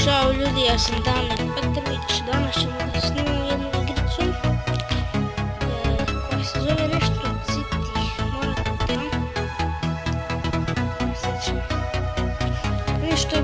Ćao ljudi, ja sam Damir Petrović, danas ćemo da snimamo jednu igricu koja se zove nešto City, morate da ništa je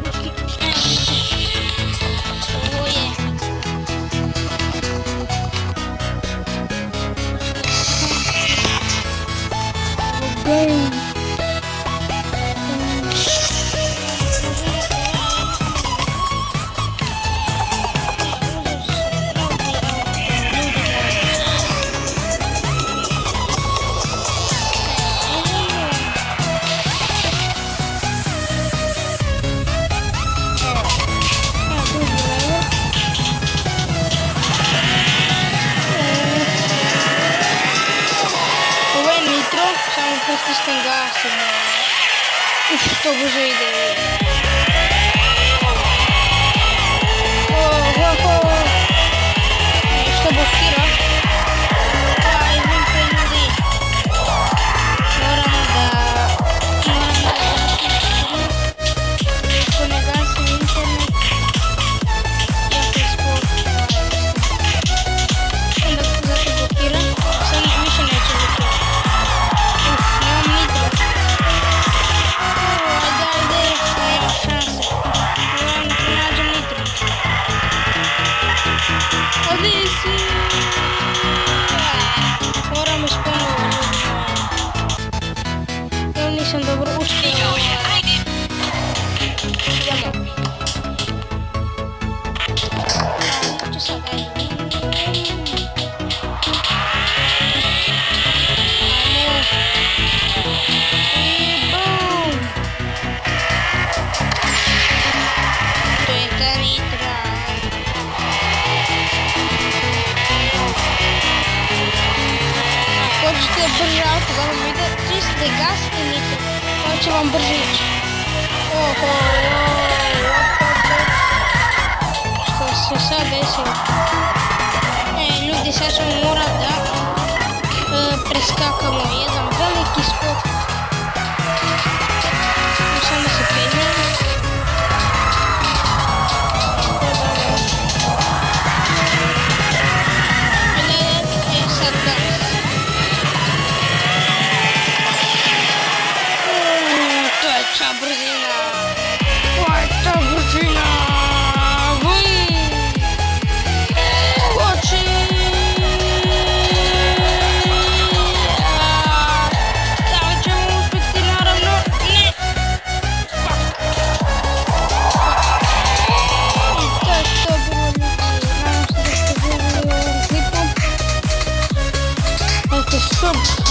ovo je samo pritisnem gas i što brže ide. Što blokira? Izvinite ljudi. Moram da ako ne gasim internet jako je spor. Onda zato blokira. Sad više neće blokirati. Moramo sponovo ljudi moji. Ja nisam dobro uspio. Idemo. Kako će sad to je ta nitra. Hoćete brže auto da vam ide, čistite gas i nitro, to će vam brže ići. Oho, što se sad desilo? Ljudi, sad ćemo morat da preskakamo jedan veliki skok. Samo se penjamo. Sad gas. Ta brzina, ta brzina, skoči, da li ćemo uspjeti, naravno, ne, i to je to bilo ljudi, nadam se da ste vidjeli u ovom klipu, dajte sub.